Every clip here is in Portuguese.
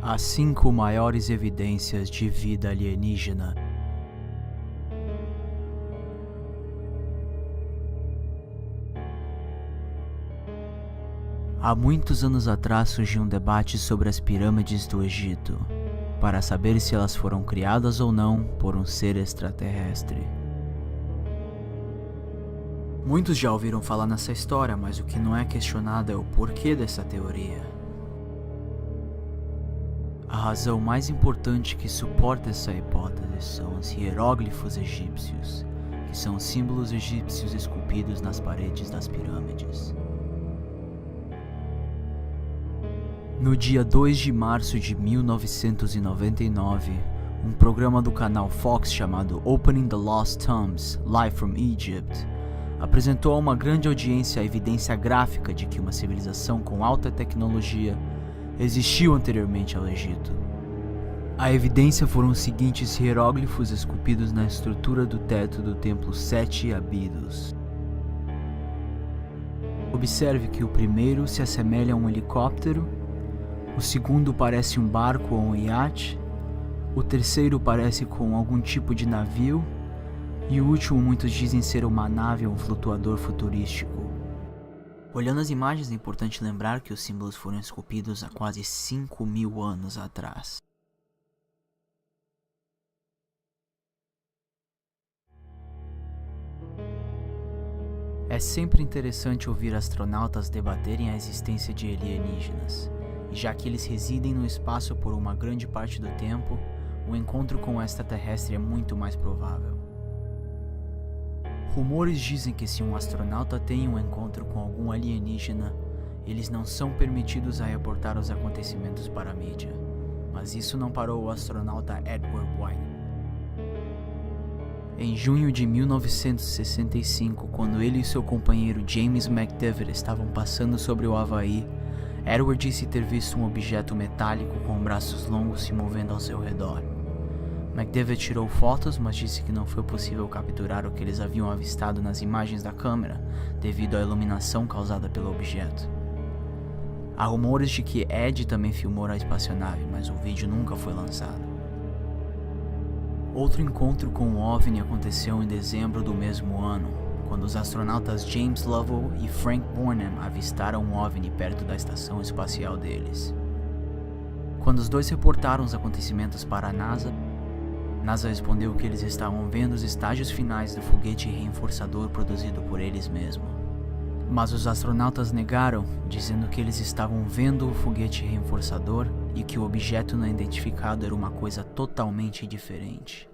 As 5 maiores evidências de vida alienígena. Há muitos anos atrás surgiu um debate sobre as pirâmides do Egito, para saber se elas foram criadas ou não por um ser extraterrestre. Muitos já ouviram falar nessa história, mas o que não é questionado é o porquê dessa teoria. A razão mais importante que suporta essa hipótese são os hieróglifos egípcios, que são os símbolos egípcios esculpidos nas paredes das pirâmides. No dia 2 de março de 1999, um programa do canal Fox chamado Opening the Lost Tombs, Live from Egypt, apresentou a uma grande audiência a evidência gráfica de que uma civilização com alta tecnologia existiu anteriormente ao Egito. A evidência foram os seguintes hieróglifos esculpidos na estrutura do teto do templo Sete Abidos. Observe que o primeiro se assemelha a um helicóptero, o segundo parece um barco ou um iate, o terceiro parece com algum tipo de navio, e o último muitos dizem ser uma nave ou um flutuador futurístico. Olhando as imagens é importante lembrar que os símbolos foram esculpidos há quase 5.000 anos atrás. É sempre interessante ouvir astronautas debaterem a existência de alienígenas, e já que eles residem no espaço por uma grande parte do tempo, o encontro com o extraterrestre é muito mais provável. Rumores dizem que se um astronauta tem um encontro com algum alienígena, eles não são permitidos a reportar os acontecimentos para a mídia, mas isso não parou o astronauta Edward White. Em junho de 1965, quando ele e seu companheiro James McDivitt estavam passando sobre o Havaí, Edward disse ter visto um objeto metálico com braços longos se movendo ao seu redor. McDivitt tirou fotos, mas disse que não foi possível capturar o que eles haviam avistado nas imagens da câmera, devido à iluminação causada pelo objeto. Há rumores de que Ed também filmou a espaçonave, mas o vídeo nunca foi lançado. Outro encontro com o OVNI aconteceu em dezembro do mesmo ano, quando os astronautas James Lovell e Frank Bornham avistaram um OVNI perto da estação espacial deles. Quando os dois reportaram os acontecimentos para a NASA respondeu que eles estavam vendo os estágios finais do foguete reforçador produzido por eles mesmos. Mas os astronautas negaram, dizendo que eles estavam vendo o foguete reforçador e que o objeto não identificado era uma coisa totalmente diferente.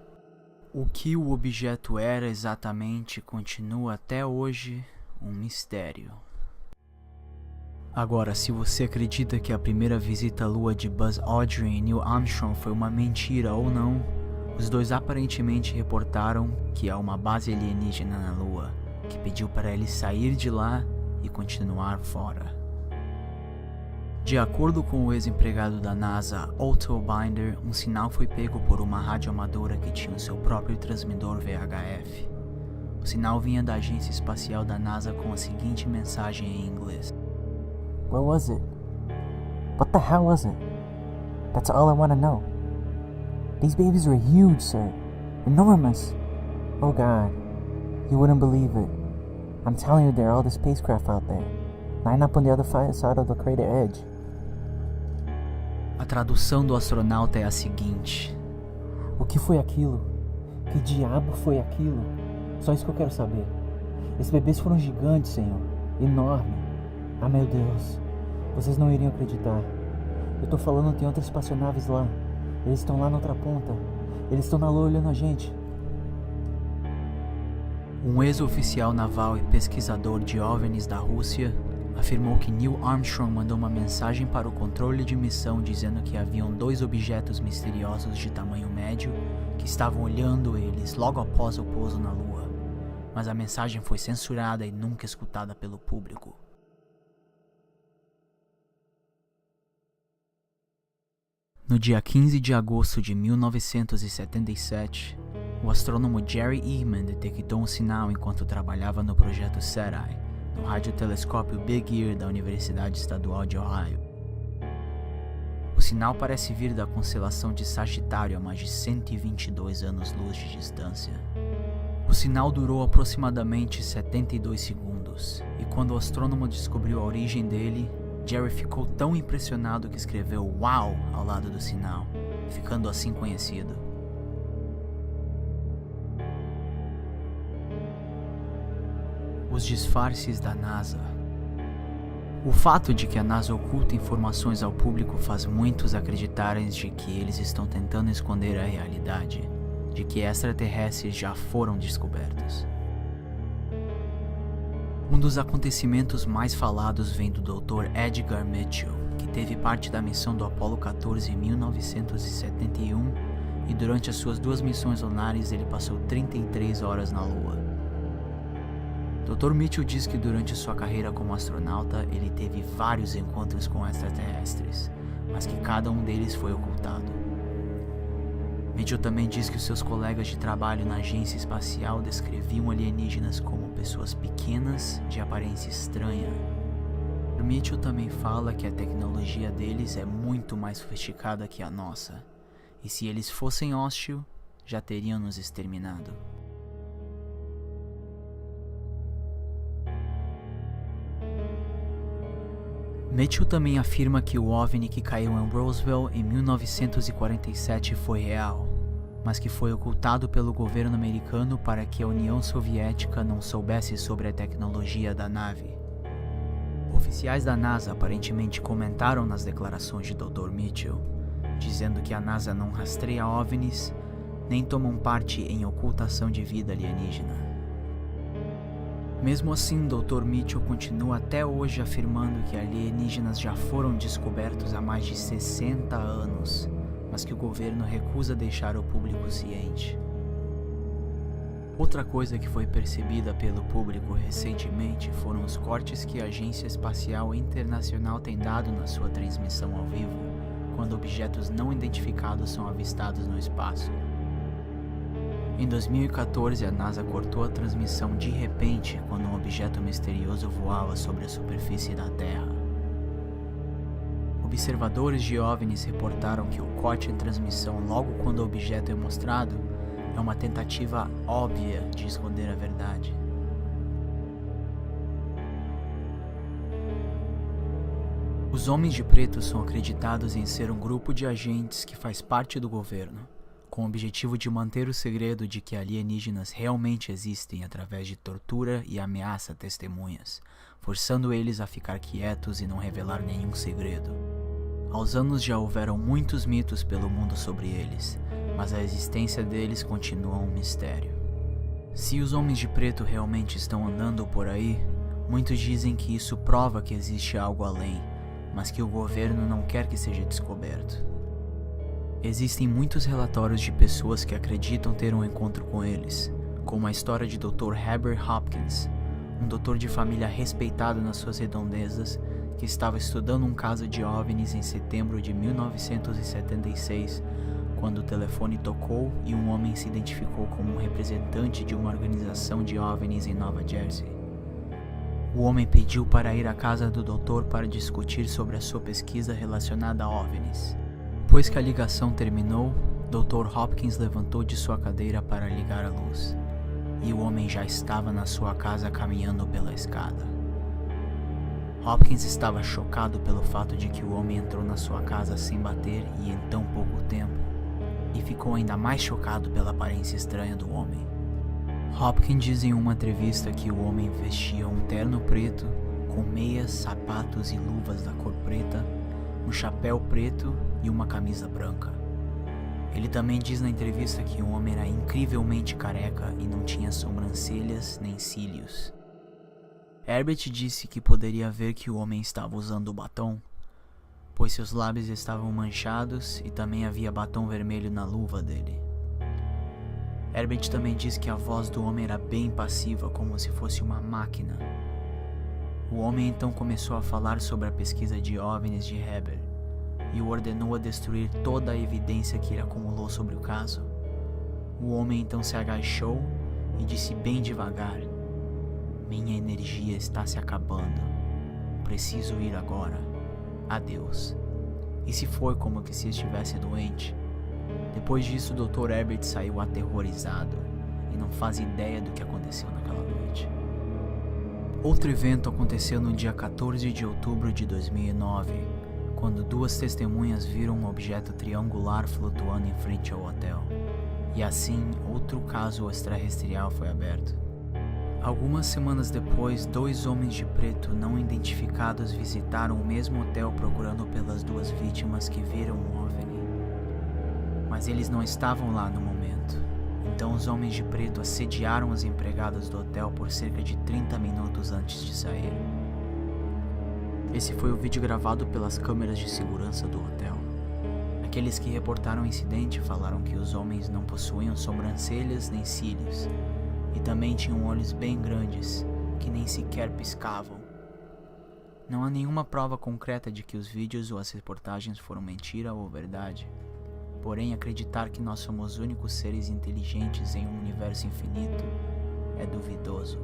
O que o objeto era exatamente continua até hoje um mistério. Agora, se você acredita que a primeira visita à Lua de Buzz Aldrin e Neil Armstrong foi uma mentira ou não, os dois aparentemente reportaram que há uma base alienígena na Lua, que pediu para eles sair de lá e continuar fora. De acordo com o ex-empregado da NASA, Otto Binder, um sinal foi pego por uma radioamadora que tinha o seu próprio transmissor VHF. O sinal vinha da agência espacial da NASA com a seguinte mensagem em inglês: What was it? What the hell was it? That's all I want to know. These babies are huge, sir. Enormous. Oh God, you wouldn't believe it. I'm telling you, there are all the spacecraft out there. Line up on the other side of the crater edge. A tradução do astronauta é a seguinte: O que foi aquilo? Que diabo foi aquilo? Só isso que eu quero saber. Esses bebês foram gigantes, Senhor. Enorme. Ah, meu Deus. Vocês não iriam acreditar. Eu tô falando, tem outras espaçonaves lá. Eles estão lá na outra ponta. Eles estão na Lua olhando a gente. Um ex-oficial naval e pesquisador de OVNIs da Rússia afirmou que Neil Armstrong mandou uma mensagem para o controle de missão dizendo que haviam 2 objetos misteriosos de tamanho médio que estavam olhando eles logo após o pouso na Lua, mas a mensagem foi censurada e nunca escutada pelo público. No dia 15 de agosto de 1977, o astrônomo Jerry Eman detectou um sinal enquanto trabalhava no projeto SETI, no radiotelescópio Big Ear da Universidade Estadual de Ohio. O sinal parece vir da constelação de Sagitário a mais de 122 anos-luz de distância. O sinal durou aproximadamente 72 segundos, e quando o astrônomo descobriu a origem dele, Jerry ficou tão impressionado que escreveu "Uau" ao lado do sinal, ficando assim conhecido. Os disfarces da NASA. O fato de que a NASA oculta informações ao público faz muitos acreditarem de que eles estão tentando esconder a realidade, de que extraterrestres já foram descobertos. Um dos acontecimentos mais falados vem do Dr. Edgar Mitchell, que teve parte da missão do Apollo 14 em 1971 e durante as suas 2 missões lunares ele passou 33 horas na Lua. Dr. Mitchell diz que durante sua carreira como astronauta ele teve vários encontros com extraterrestres, mas que cada um deles foi ocultado. Mitchell também diz que os seus colegas de trabalho na agência espacial descreviam alienígenas como pessoas pequenas de aparência estranha. Mitchell também fala que a tecnologia deles é muito mais sofisticada que a nossa, e se eles fossem hostil, já teriam nos exterminado. Mitchell também afirma que o OVNI que caiu em Roswell em 1947 foi real, mas que foi ocultado pelo governo americano para que a União Soviética não soubesse sobre a tecnologia da nave. Oficiais da NASA aparentemente comentaram nas declarações de Dr. Mitchell, dizendo que a NASA não rastreia OVNIs, nem tomam parte em ocultação de vida alienígena. Mesmo assim, Dr. Mitchell continua até hoje afirmando que alienígenas já foram descobertos há mais de 60 anos, mas que o governo recusa deixar o público ciente. Outra coisa que foi percebida pelo público recentemente foram os cortes que a Agência Espacial Internacional tem dado na sua transmissão ao vivo, quando objetos não identificados são avistados no espaço. Em 2014, a NASA cortou a transmissão de repente quando um objeto misterioso voava sobre a superfície da Terra. Observadores de OVNIs reportaram que o corte em transmissão logo quando o objeto é mostrado é uma tentativa óbvia de esconder a verdade. Os Homens de Preto são acreditados em ser um grupo de agentes que faz parte do governo, com o objetivo de manter o segredo de que alienígenas realmente existem através de tortura e ameaça a testemunhas, forçando eles a ficar quietos e não revelar nenhum segredo. Aos anos já houveram muitos mitos pelo mundo sobre eles, mas a existência deles continua um mistério. Se os Homens de Preto realmente estão andando por aí, muitos dizem que isso prova que existe algo além, mas que o governo não quer que seja descoberto. Existem muitos relatórios de pessoas que acreditam ter um encontro com eles, como a história de Dr. Herbert Hopkins, um doutor de família respeitado nas suas redondezas, que estava estudando um caso de OVNIs em setembro de 1976, quando o telefone tocou e um homem se identificou como um representante de uma organização de OVNIs em Nova Jersey. O homem pediu para ir à casa do doutor para discutir sobre a sua pesquisa relacionada a OVNIs. Depois que a ligação terminou, Dr. Hopkins levantou de sua cadeira para ligar a luz, e o homem já estava na sua casa caminhando pela escada. Hopkins estava chocado pelo fato de que o homem entrou na sua casa sem bater e em tão pouco tempo, e ficou ainda mais chocado pela aparência estranha do homem. Hopkins diz em uma entrevista que o homem vestia um terno preto, com meias, sapatos e luvas da cor preta, um chapéu preto e uma camisa branca. Ele também diz na entrevista que o homem era incrivelmente careca e não tinha sobrancelhas nem cílios. Herbert disse que poderia ver que o homem estava usando batom, pois seus lábios estavam manchados e também havia batom vermelho na luva dele. Herbert também disse que a voz do homem era bem passiva, como se fosse uma máquina. O homem então começou a falar sobre a pesquisa de OVNIs de Herbert e o ordenou a destruir toda a evidência que ele acumulou sobre o caso. O homem então se agachou e disse bem devagar: "Minha energia está se acabando. Preciso ir agora. Adeus." E se foi como que se estivesse doente? Depois disso, o Dr. Herbert saiu aterrorizado e não faz ideia do que aconteceu naquela noite. Outro evento aconteceu no dia 14 de outubro de 2009, quando duas testemunhas viram um objeto triangular flutuando em frente ao hotel. E assim, outro caso extraterrestrial foi aberto. Algumas semanas depois, 2 homens de preto não identificados visitaram o mesmo hotel procurando pelas 2 vítimas que viram o OVNI. Mas eles não estavam lá no momento. Então os homens de preto assediaram os empregados do hotel por cerca de 30 minutos antes de sair. Esse foi o vídeo gravado pelas câmeras de segurança do hotel. Aqueles que reportaram o incidente falaram que os homens não possuíam sobrancelhas nem cílios. E também tinham olhos bem grandes, que nem sequer piscavam. Não há nenhuma prova concreta de que os vídeos ou as reportagens foram mentira ou verdade. Porém, acreditar que nós somos únicos seres inteligentes em um universo infinito é duvidoso.